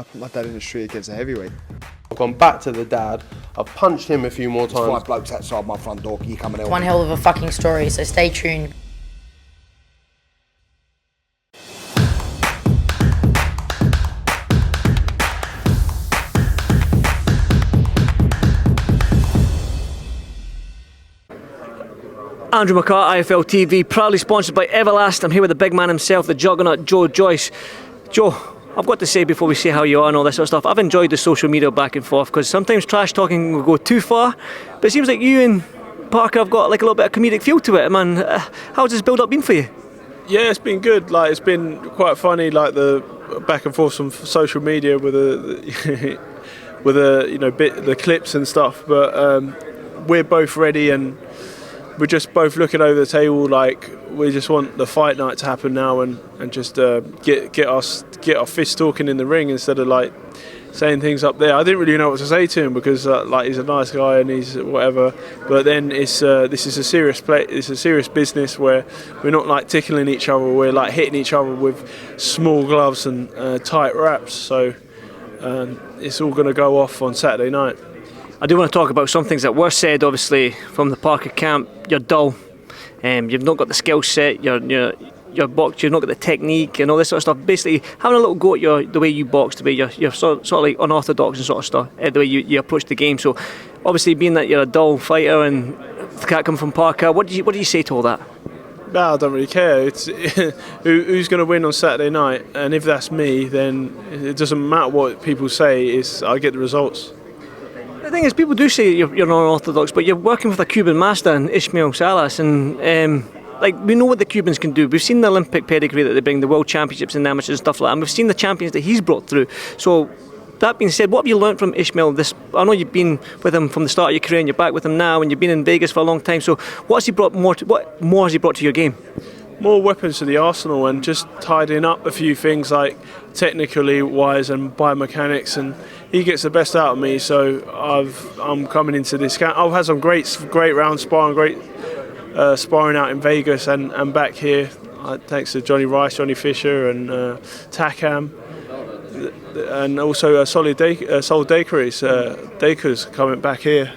I put my dad in the street against a heavyweight. I've gone back to the dad. I've punched him a few more times. 5 blokes outside my front door. Can you come and help One me? hell of a fucking story, so stay tuned. Andrew McCART, IFL TV, proudly sponsored by Everlast. I'm here with the big man himself, the juggernaut, Joyce. Joe, I've got to say before we say how you are and all this sort of stuff, I've enjoyed the social media back and forth because sometimes trash talking will go too far, but it seems like you and Parker have got like a little bit of comedic feel to it, man. How's this build-up been for you? Yeah, it's been good. Like, it's been quite funny, like the back and forth from social media with the clips and stuff. But we're both ready, and we're just both looking over the table like we just want the fight night to happen now, and just get our fists talking in the ring instead of like saying things up there. I didn't really know what to say to him because like he's a nice guy and he's whatever. But then this is a serious play. It's a serious business where we're not like tickling each other. We're like hitting each other with small gloves and tight wraps. So it's all going to go off on Saturday night. I do want to talk about some things that were said, obviously, from the Parker camp. You're dull, you've not got the skill set, you're boxed, you've not got the technique and all this sort of stuff. Basically, having a little go at the way you box, the way you're sort of like unorthodox and sort of stuff, the way you approach the game. So, obviously, being that you're a dull fighter and can't come from Parker, what do you say to all that? No, I don't really care. It's who's going to win on Saturday night, and if that's me, then it doesn't matter what people say. I get the results. The thing is, people do say you're non-orthodox, but you're working with a Cuban master in Ismael Salas, and like we know what the Cubans can do. We've seen the Olympic pedigree that they bring, the World Championships and amateurs and stuff like that, and we've seen the champions that he's brought through. So that being said, what have you learned from Ismael? I know you've been with him from the start of your career, and you're back with him now, and you've been in Vegas for a long time. So what more has he brought to your game? More weapons to the arsenal, and just tidying up a few things like technically wise and biomechanics, and he gets the best out of me. So I'm coming into this camp. I've had some great round sparring, great sparring out in Vegas and back here. Thanks to Johnny Rice, Johnny Fisher, and Takam, and also Sol Daker's coming back here.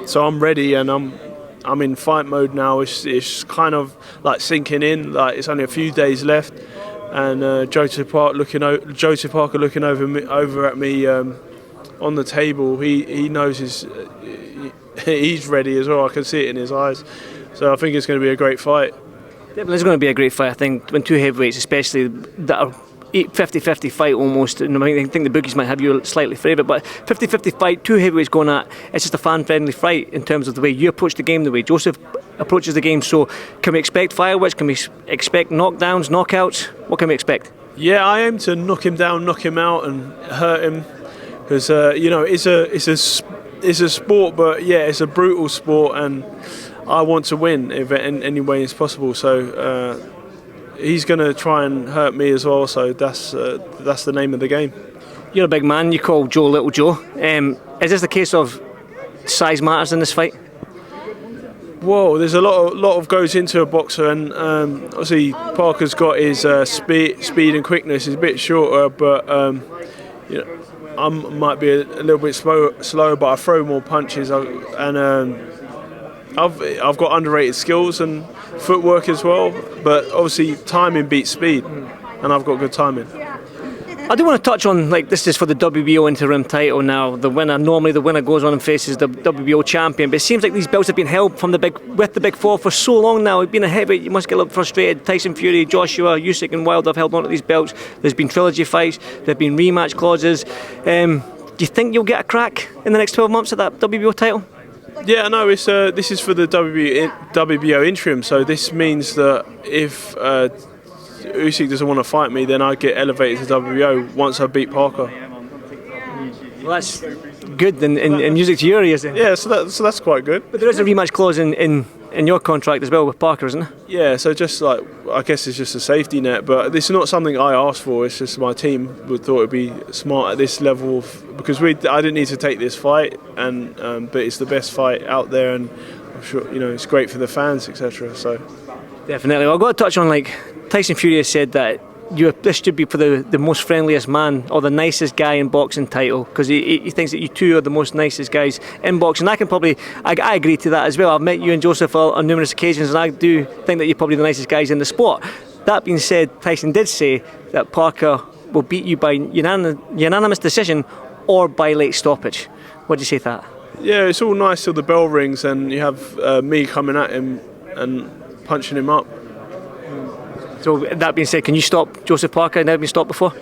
So I'm ready, and I'm in fight mode now. It's kind of like sinking in. Like it's only a few days left, and Joseph Parker looking over at me on the table. He knows he's ready as well. I can see it in his eyes. So I think it's going to be a great fight. Definitely, it's going to be a great fight. I think when two heavyweights, especially that are 50-50 fight almost, and I think the bookies might have you slightly favourite, but 50-50 fight, two heavyweights going at, it's just a fan-friendly fight in terms of the way you approach the game, the way Joseph approaches the game. So can we expect fireworks? Can we expect knockdowns, knockouts? What can we expect? Yeah, I aim to knock him down, knock him out, and hurt him, because it's a sport, but yeah, it's a brutal sport, and I want to win in any way as possible. So he's going to try and hurt me as well. So that's the name of the game. You're a big man. You call Joe Little Joe. Is this the case of size matters in this fight? Whoa, there's a lot of goes into a boxer, and obviously Parker's got his speed and quickness. He's a bit shorter, but I might be a little bit slower, but I throw more punches, and I've got underrated skills and footwork as well. But obviously timing beats speed, and I've got good timing. I do want to touch on, like, this is for the WBO interim title now. Normally the winner goes on and faces the WBO champion, but it seems like these belts have been held with the big four for so long now. It's been a heavyweight, you must get a little frustrated. Tyson Fury, Joshua, Usyk and Wilder have held on to these belts. There's been trilogy fights, there have been rematch clauses. Do you think you'll get a crack in the next 12 months at that WBO title? Yeah, no, this is for the WBO interim, so this means that if Usyk doesn't want to fight me, then I get elevated to WBO once I beat Parker. Well, that's good in music to your ears then. Yeah, so that's quite good. But there is a rematch clause in your contract as well with Parker, isn't there? Yeah, so just like, I guess it's just a safety net, but this is not something I asked for. It's just my team thought it'd be smart at this level because I didn't need to take this fight, and but it's the best fight out there, and I'm sure it's great for the fans, etc. So definitely. Well, I've got to touch on, like, Tyson Fury has said that this should be for the most friendliest man or the nicest guy in boxing title, because he thinks that you two are the most nicest guys in boxing. I agree to that as well. I've met you and Joseph on numerous occasions, and I do think that you're probably the nicest guys in the sport. That being said, Tyson did say that Parker will beat you by unanimous decision or by late stoppage. What do you say to that? Yeah, it's all nice till the bell rings and you have me coming at him and punching him up. So that being said, can you stop Joseph Parker? Never been stopped before?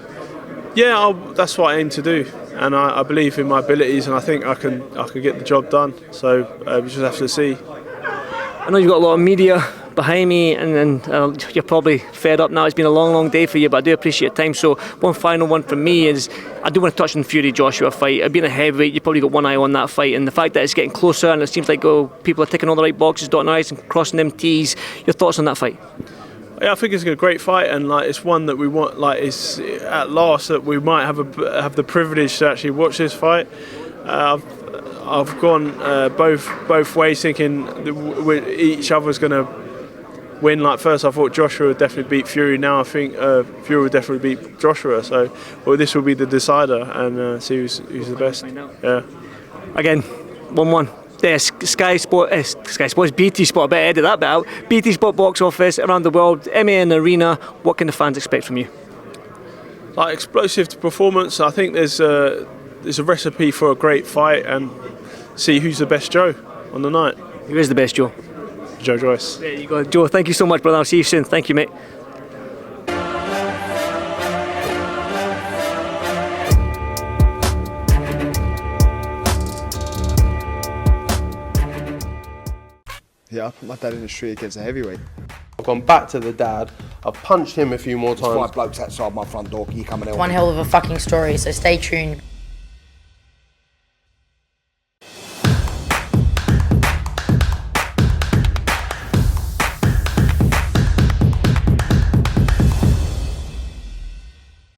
Yeah, that's what I aim to do, and I believe in my abilities, and I think I can get the job done. So we just have to see. I know you've got a lot of media behind me, and you're probably fed up now. It's been a long day for you, but I do appreciate your time. So one final one from me is, I do want to touch on the Fury-Joshua fight. Being a heavyweight, you've probably got one eye on that fight, and the fact that it's getting closer and it seems like people are ticking all the right boxes, dotting their I's and crossing them T's. Your thoughts on that fight? Yeah, I think it's a great fight, and it's one that we want. It's at last that we might have the privilege to actually watch this fight. I've gone both ways, thinking each other's going to win. First, I thought Joshua would definitely beat Fury. Now I think Fury would definitely beat Joshua. So, this will be the decider, and see who's the best. Yeah. Again, 1-1. Sky Sports, BT Sport, I better edit that bit out. BT Sport box office around the world, MMA in the arena. What can the fans expect from you? Explosive performance. I think there's a recipe for a great fight, and see who's the best Joe on the night. Who is the best Joe? Joyce. There you go, Joe. Thank you so much, brother. I'll see you soon. Thank you, mate. Yeah, I put my dad in the street against a heavyweight. I've gone back to the dad. I've punched him a few more There's 5 times. blokes outside my front door. You coming in? One hell of a fucking story, so stay tuned.